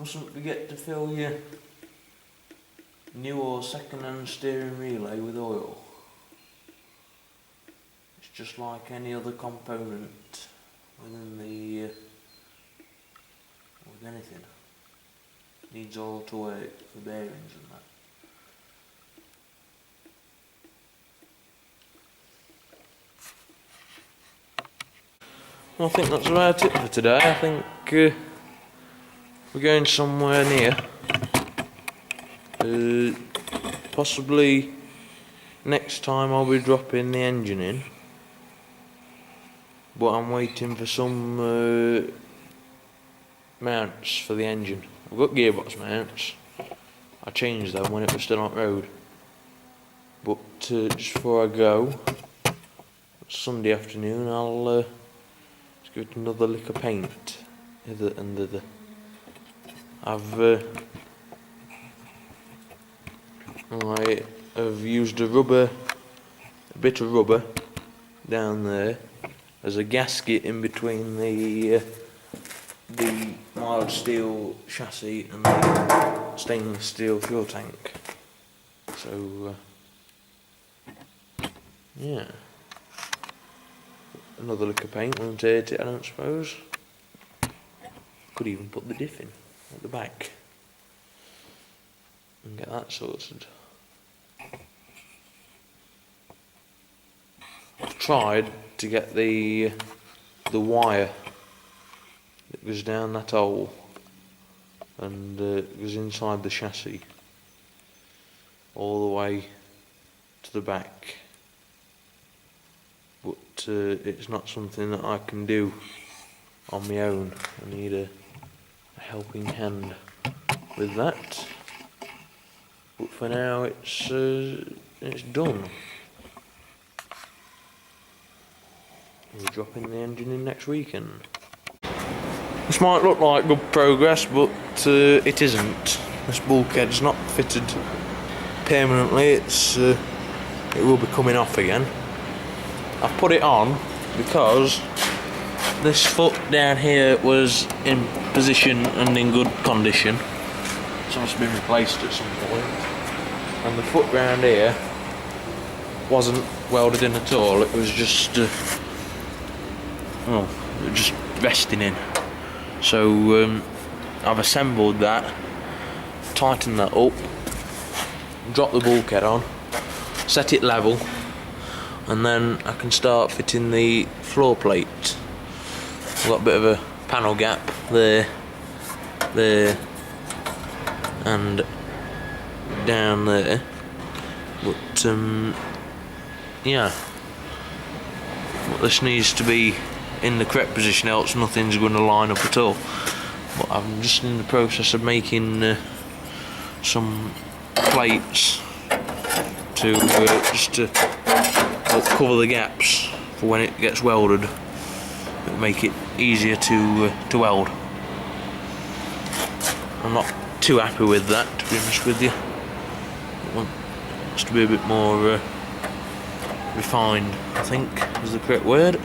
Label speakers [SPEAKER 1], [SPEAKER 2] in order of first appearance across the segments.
[SPEAKER 1] mustn't forget to fill your new or second-hand steering relay with oil. It's just like any other component within the with anything. Needs oil to work for bearings and that. Well, I think that's about it for today. I think we're going somewhere near. Possibly next time I'll be dropping the engine in. But I'm waiting for some mounts for the engine. I've got gearbox mounts. I changed them when it was still on road. But just before I go, Sunday afternoon, I'll just give it another lick of paint. Hither and thither. I've used a bit of rubber down there as a gasket in between the mild steel chassis and the stainless steel fuel tank. So yeah, another lick of paint won't hurt it, I don't suppose. Could even put the diff in at the back and get that sorted. I've tried to get the wire that goes down that hole and goes inside the chassis all the way to the back, but it's not something that I can do on my own. I need a helping hand with that, but for now it's done. We're dropping the engine in next weekend. This might look like good progress, but it isn't. This bulkhead's not fitted permanently. It will be coming off again. I've put it on because this foot down here was in position and in good condition. It's must have been replaced at some point. And the foot round here wasn't welded in at all. It was just just resting in. So I've assembled that, tightened that up, dropped the bulkhead on, set it level, and then I can start fitting the floor plate. I've got a bit of a panel gap there, and down there, but yeah, but this needs to be in the correct position, else nothing's going to line up at all. But I'm just in the process of making some plates to just to cover the gaps for when it gets welded. It'll make it easier to weld. I'm not too happy with that, to be honest with you. It wants to be a bit more refined, I think is the correct word.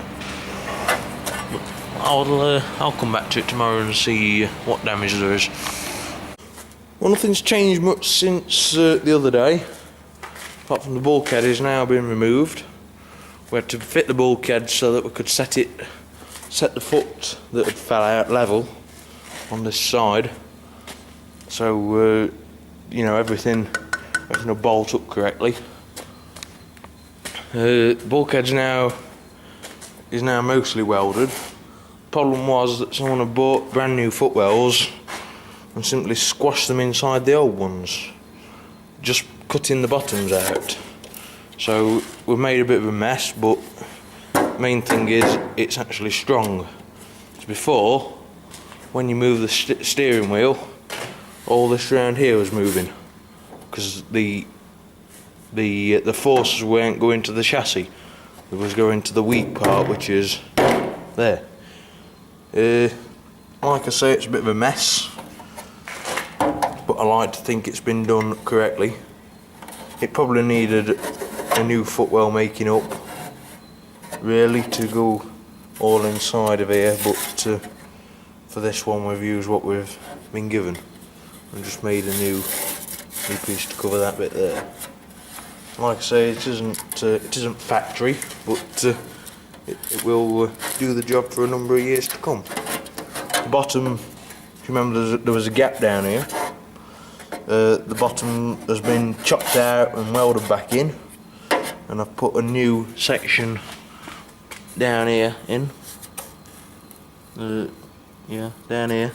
[SPEAKER 1] I'll come back to it tomorrow and see what damage there is. Well, nothing's changed much since the other day, apart from the bulkhead is now being removed. We had to fit the bulkhead so that we could set the foot that had fell out level on this side. So you know, everything will bolt up correctly. Bulkhead is now mostly welded. Problem was that someone had bought brand new footwells and simply squashed them inside the old ones, just cutting the bottoms out. So we've made a bit of a mess, but the main thing is it's actually strong. So before, when you move the steering wheel, all this round here was moving because the forces weren't going to the chassis. It was going to the weak part, which is there. Like I say, it's a bit of a mess, but I like to think it's been done correctly. It probably needed a new footwell making up, really, to go all inside of here, but for this one we've used what we've been given, and just made a new piece to cover that bit there. Like I say, it isn't factory, but it will do the job for a number of years to come. The bottom, if you remember, there was a gap down here. The bottom has been chopped out and welded back in, and I've put a new section down here in. Yeah, down here.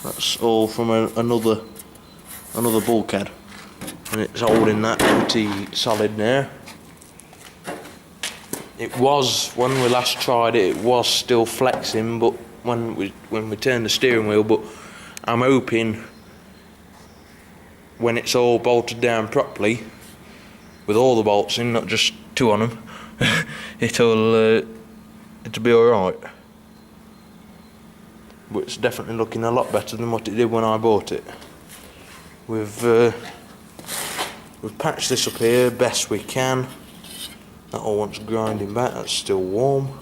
[SPEAKER 1] That's all from another bulkhead, and it's holding that pretty solid now. It was, when we last tried it, it was still flexing, but when we turned the steering wheel. But I'm hoping when it's all bolted down properly, with all the bolts in, not just 2 on them, it'll be alright. But it's definitely looking a lot better than what it did when I bought it. We've patched this up here best we can. That all wants grinding back. That's still warm.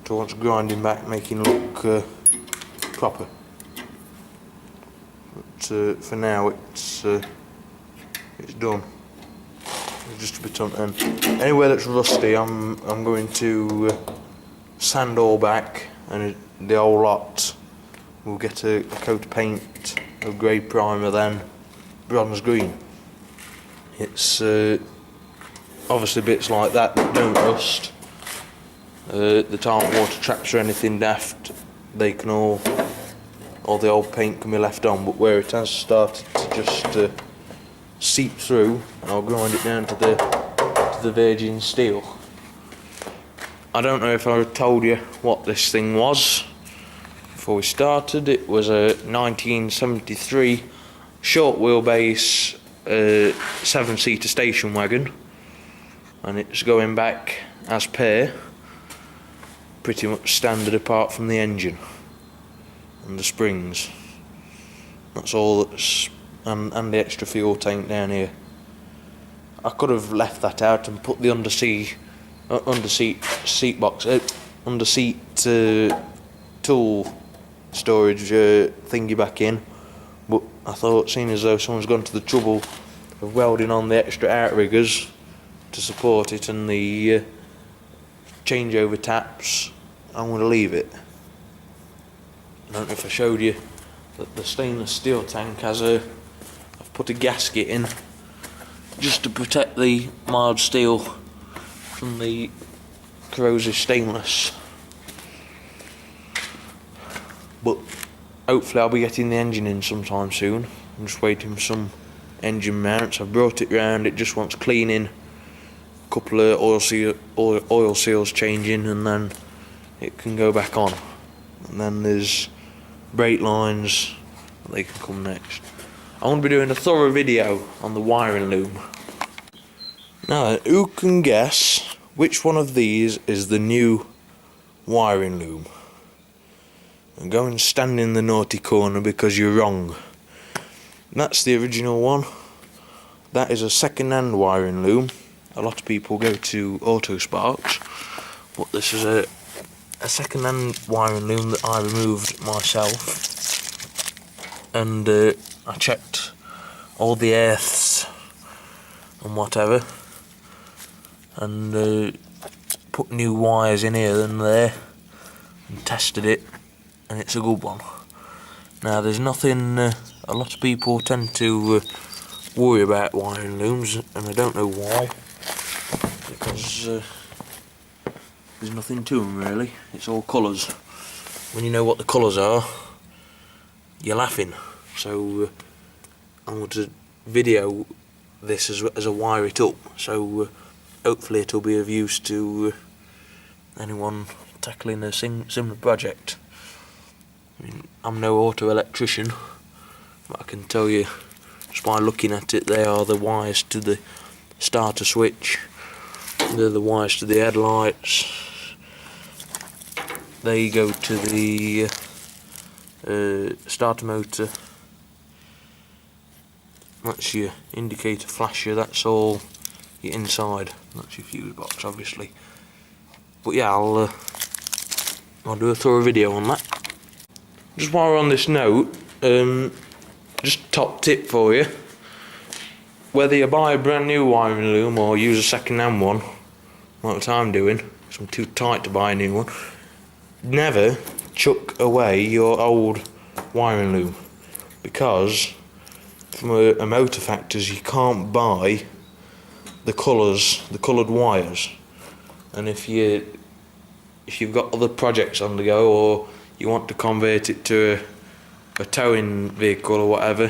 [SPEAKER 1] It all wants grinding back, making look proper. But for now, it's done. It's just a bit on end. Anywhere that's rusty, I'm going to sand all back, and the whole lot will get a coat of paint of grey primer, then bronze green. It's obviously bits like that don't rust, that aren't water traps or anything daft, they can all the old paint can be left on, but where it has started to just seep through, I'll grind it down to the virgin steel. I don't know if I told you what this thing was before we started. It was a 1973 short wheelbase 7-seater station wagon, and it's going back as per, pretty much standard apart from the engine and the springs. That's all that's, and the extra fuel tank down here. I could have left that out and put the underseat tool storage thingy back in, but I thought, seeing as though someone's gone to the trouble of welding on the extra outriggers to support it and the changeover taps, I'm going to leave it. I don't know if I showed you that the stainless steel tank has I've put a gasket in just to protect the mild steel from the corrosive stainless. But hopefully I'll be getting the engine in sometime soon. I'm just waiting for some engine mounts. I've brought it round, it just wants cleaning, a couple of oil seals changing, and then it can go back on. And then there's brake lines, they can come next. I'm going to be doing a thorough video on the wiring loom. Now, who can guess which one of these is the new wiring loom? And go and stand in the naughty corner, because you're wrong. That's the original one. That is a second-hand wiring loom. A lot of people go to Auto Sparks, but this is a second-hand wiring loom that I removed myself. And I checked all the earths and whatever, and put new wires in here and there, and tested it, and it's a good one. Now, there's nothing, a lot of people tend to worry about wiring looms, and I don't know why, because there's nothing to them really. It's all colours. When you know what the colours are, you're laughing. So I'm going to video this as a wire it up, so hopefully it'll be of use to anyone tackling a similar project. I mean, I'm no auto electrician, but I can tell you just by looking at it, they are the wires to the starter switch, they're the wires to the headlights, they go to the starter motor, that's your indicator flasher, that's all your inside, that's your fuse box obviously. But yeah, I'll do a thorough video on that. Just while we're on this note, just top tip for you. Whether you buy a brand new wiring loom or use a second-hand one, like what I'm doing, because I'm too tight to buy a new one, never chuck away your old wiring loom, because from a motor factors you can't buy the coloured wires, and if you've got other projects on the go, or you want to convert it to a towing vehicle or whatever,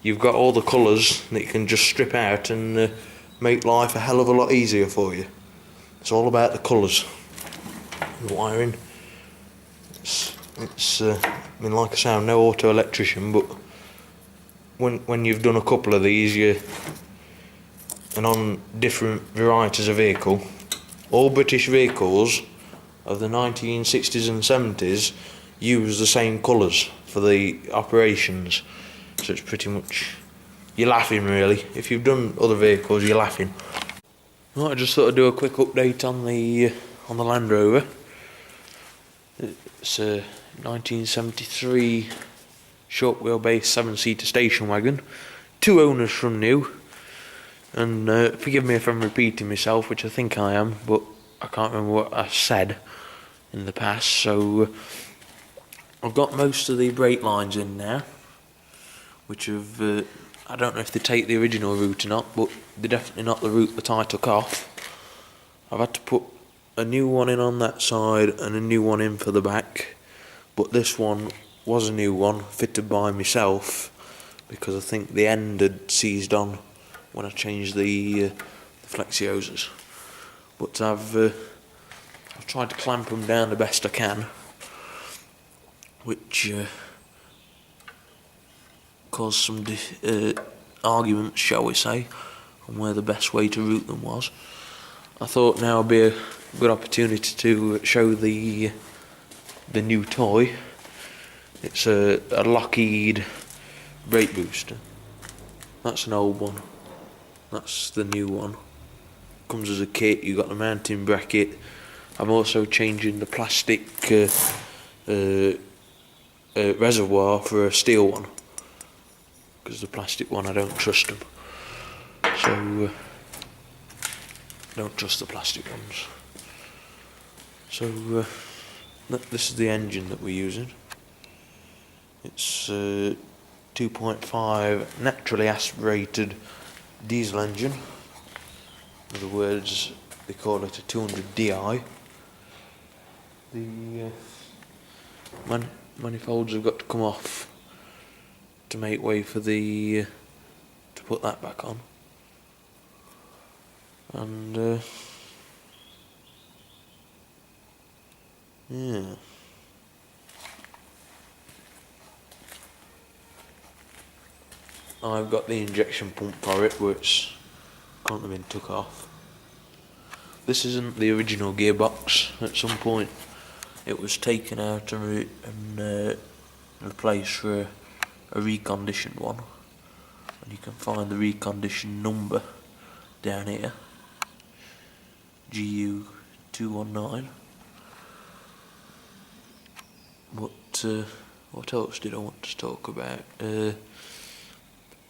[SPEAKER 1] you've got all the colours that you can just strip out and make life a hell of a lot easier for you. It's all about the colours. The wiring. I mean, like I say, I'm no auto electrician, but when you've done a couple of these, and on different varieties of vehicle, all British vehicles of the 1960s and 70s use the same colours for the operations. So it's pretty much, you're laughing really. If you've done other vehicles, you're laughing. Right, I just thought I'd do a quick update on the Land Rover. It's a 1973 short wheelbase 7-seater station wagon. 2 owners from new. And forgive me if I'm repeating myself, which I think I am, but I can't remember what I said in the past. So I've got most of the brake lines in now, which have, I don't know if they take the original route or not, but they're definitely not the route that I took off. I've had to put a new one in on that side and a new one in for the back, but this one was a new one fitted by myself, because I think the end had seized on when I changed the flexi hoses. But I've tried to clamp them down the best I can, which caused some arguments, shall we say, on where the best way to route them was. I thought now would be a good opportunity to show the new toy. It's a Lockheed brake booster. That's an old one. That's the new one. Comes as a kit. You've got the mounting bracket. I'm also changing the plastic reservoir for a steel one, because the plastic one, I don't trust them. So I don't trust the plastic ones. So this is the engine that we're using. It's 2.5 naturally aspirated diesel engine. In other words, they call it a 200 Di. The manifolds have got to come off to make way for to put that back on. And yeah. I've got the injection pump for it, which can't have been took off. This isn't the original gearbox. At some point it was taken out and replaced for a reconditioned one, and you can find the reconditioned number down here, GU219. But what else did I want to talk about?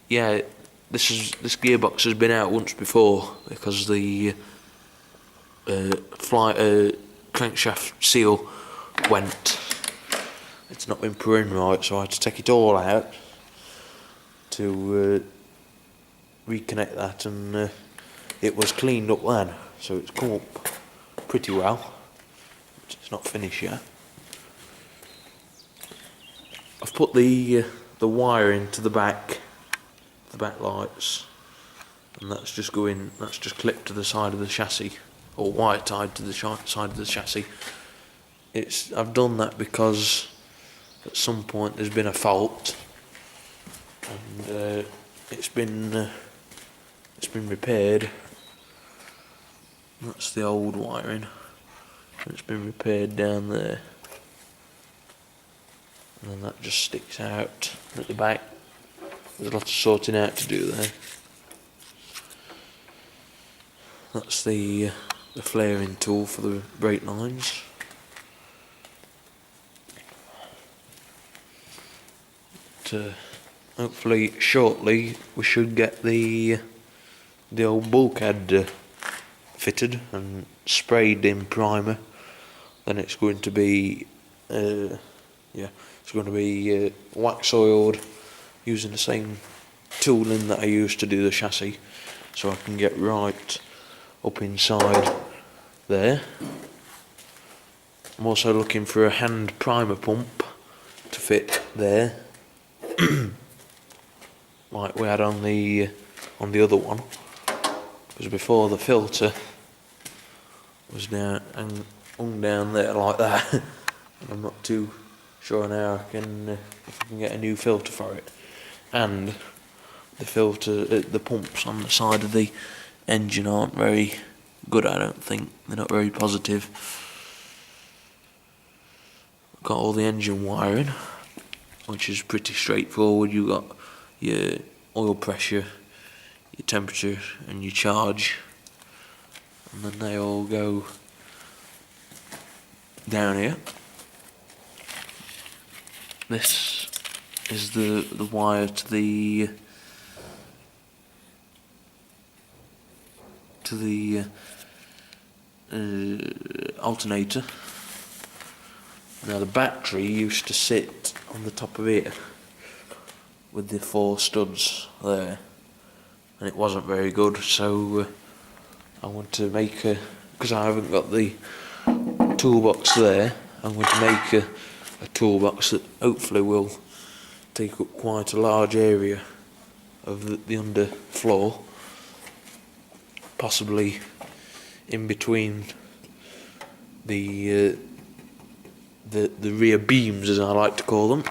[SPEAKER 1] Yeah, this gearbox has been out once before, because the crankshaft seal went. It's not been put in right, so I had to take it all out to reconnect that, and it was cleaned up then, so it's come up pretty well. It's not finished yet. I've put the wire into the back lights, and that's just clipped to the side of the chassis, or wire tied to the side of the chassis. I've done that because at some point there's been a fault, and it's been repaired. That's the old wiring. It's been repaired down there, and then that just sticks out at the back. There's a lot of sorting out to do there. That's the flaring tool for the brake lines. hopefully shortly we should get the old bulkhead fitted and sprayed in primer. Then it's going to be wax oiled using the same tooling that I used to do the chassis, so I can get right up inside there. I'm also looking for a hand primer pump to fit there, like we had on the other one, because before the filter was down and hung down there like that. And I'm not too sure now if I can get a new filter for it. And the filter, the pumps on the side of the engine aren't very good, I don't think. They're not very positive. Got all the engine wiring, which is pretty straightforward. You got your oil pressure, your temperature and your charge, and then they all go down here. This is the wire to the alternator. Now the battery used to sit on the top of it with the 4 studs there, and it wasn't very good, so I want to make because I haven't got the toolbox there, I'm going to make a toolbox that hopefully will take up quite a large area of the under floor, possibly in between the rear beams, as I like to call them.